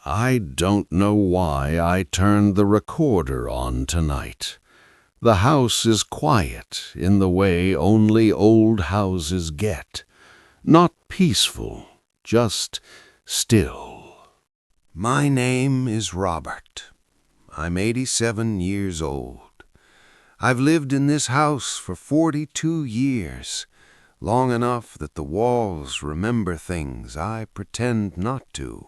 I don't know why I turned the recorder on tonight. The house is quiet in the way only old houses get. Not peaceful, just still. My name is Robert. I'm 87 years old. I've lived in this house for 42 years, long enough that the walls remember things I pretend not to.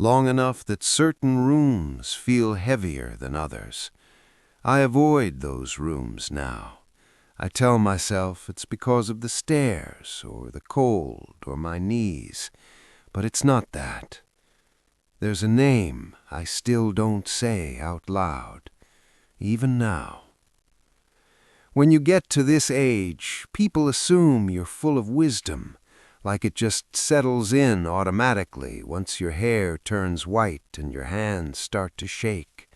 Long enough that certain rooms feel heavier than others. I avoid those rooms now. I tell myself it's because of the stairs or the cold or my knees, but it's not that. There's a name I still don't say out loud, even now. When you get to this age, people assume you're full of wisdom, like it just settles in automatically once your hair turns white and your hands start to shake.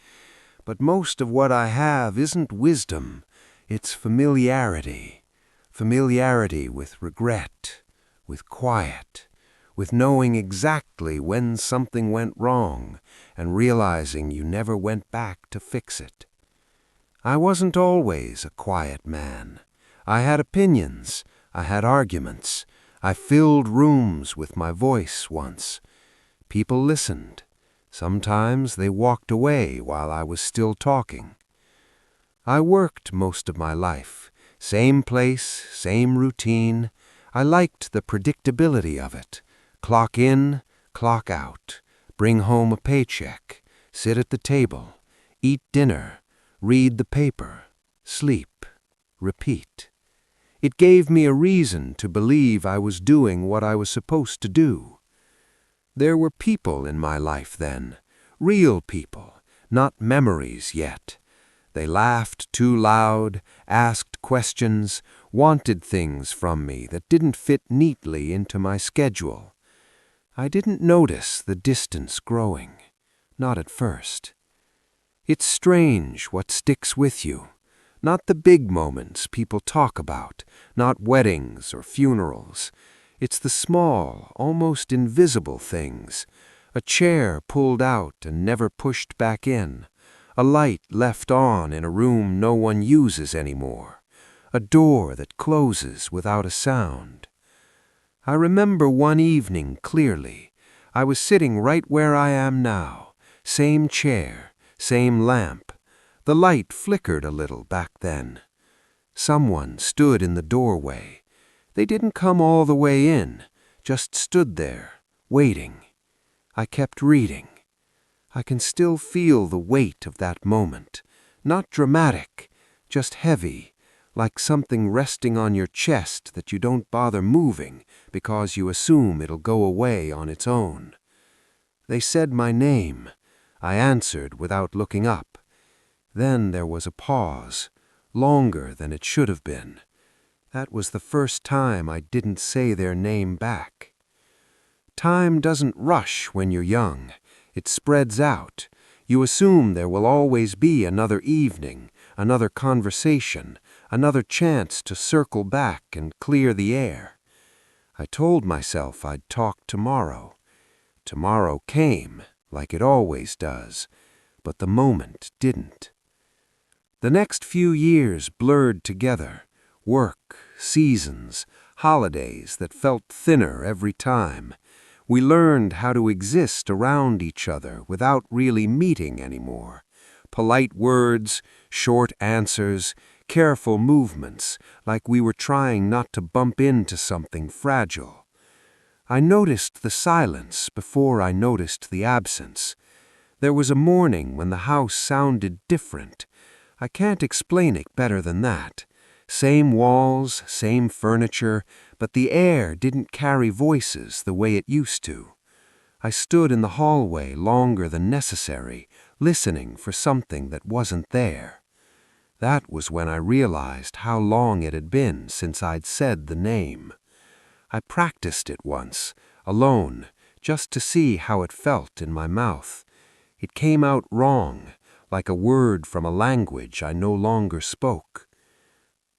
But most of what I have isn't wisdom, it's familiarity. Familiarity with regret, with quiet, with knowing exactly when something went wrong and realizing you never went back to fix it. I wasn't always a quiet man. I had opinions, I had arguments. I filled rooms with my voice once. People listened. Sometimes they walked away while I was still talking. I worked most of my life. Same place, same routine. I liked the predictability of it. Clock in, clock out. Bring home a paycheck. Sit at the table. Eat dinner. Read the paper. Sleep. Repeat. It gave me a reason to believe I was doing what I was supposed to do. There were people in my life then, real people, not memories yet. They laughed too loud, asked questions, wanted things from me that didn't fit neatly into my schedule. I didn't notice the distance growing, not at first. It's strange what sticks with you. Not the big moments people talk about, not weddings or funerals. It's the small, almost invisible things. A chair pulled out and never pushed back in. A light left on in a room no one uses anymore. A door that closes without a sound. I remember one evening clearly. I was sitting right where I am now. Same chair, same lamp. The light flickered a little back then. Someone stood in the doorway. They didn't come all the way in, just stood there, waiting. I kept reading. I can still feel the weight of that moment. Not dramatic, just heavy, like something resting on your chest that you don't bother moving because you assume it'll go away on its own. They said my name. I answered without looking up. Then there was a pause, longer than it should have been. That was the first time I didn't say their name back. Time doesn't rush when you're young. It spreads out. You assume there will always be another evening, another conversation, another chance to circle back and clear the air. I told myself I'd talk tomorrow. Tomorrow came, like it always does, but the moment didn't. The next few years blurred together, work, seasons, holidays that felt thinner every time. We learned how to exist around each other without really meeting anymore. Polite words, short answers, careful movements, like we were trying not to bump into something fragile. I noticed the silence before I noticed the absence. There was a morning when the house sounded different. I can't explain it better than that. Same walls, same furniture, but the air didn't carry voices the way it used to. I stood in the hallway longer than necessary, listening for something that wasn't there. That was when I realized how long it had been since I'd said the name. I practiced it once, alone, just to see how it felt in my mouth. It came out wrong, like a word from a language I no longer spoke.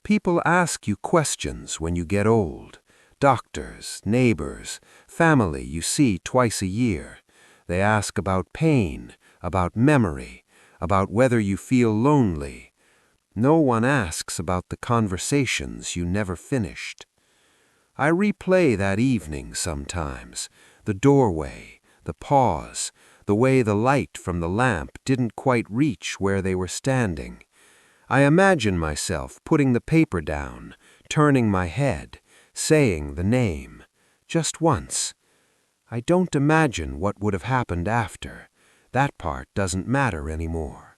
People ask you questions when you get old. Doctors, neighbors, family you see twice a year. They ask about pain, about memory, about whether you feel lonely. No one asks about the conversations you never finished. I replay that evening sometimes, the doorway, the pause, the way the light from the lamp didn't quite reach where they were standing. I imagine myself putting the paper down, turning my head, saying the name, just once. I don't imagine what would have happened after. That part doesn't matter anymore.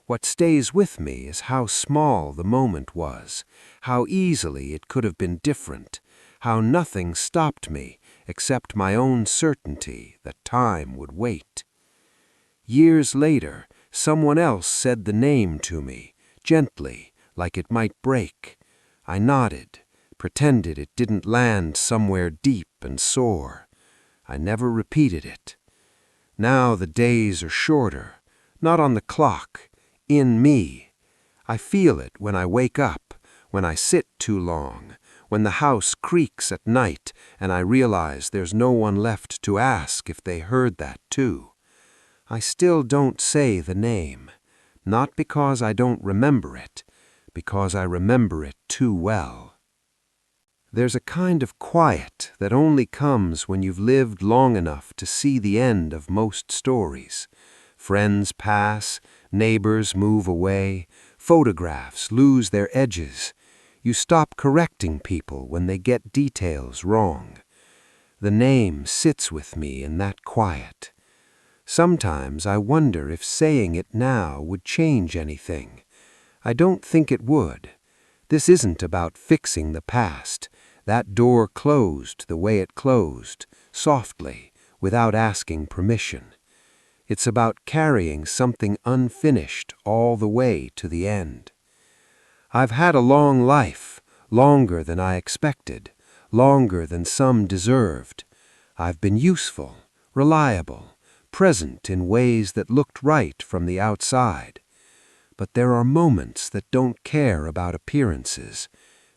What stays with me is how small the moment was, how easily it could have been different, how nothing stopped me except my own certainty that time would wait. Years later, someone else said the name to me, gently, like it might break. I nodded, pretended it didn't land somewhere deep and sore. I never repeated it. Now the days are shorter, not on the clock, in me. I feel it when I wake up, when I sit too long, when the house creaks at night and I realize there's no one left to ask if they heard that too. I still don't say the name, not because I don't remember it, because I remember it too well. There's a kind of quiet that only comes when you've lived long enough to see the end of most stories. Friends pass, neighbors move away, photographs lose their edges. You stop correcting people when they get details wrong. The name sits with me in that quiet. Sometimes I wonder if saying it now would change anything. I don't think it would. This isn't about fixing the past. That door closed the way it closed, softly, without asking permission. It's about carrying something unfinished all the way to the end. I've had a long life, longer than I expected, longer than some deserved. I've been useful, reliable, present in ways that looked right from the outside. But there are moments that don't care about appearances.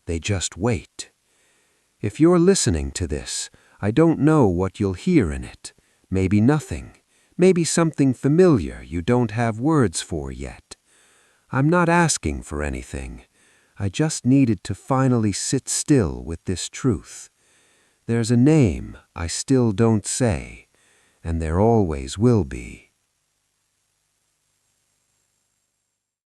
They just wait. If you're listening to this, I don't know what you'll hear in it. Maybe nothing. Maybe something familiar you don't have words for yet. I'm not asking for anything. I just needed to finally sit still with this truth. There's a name I still don't say, and there always will be.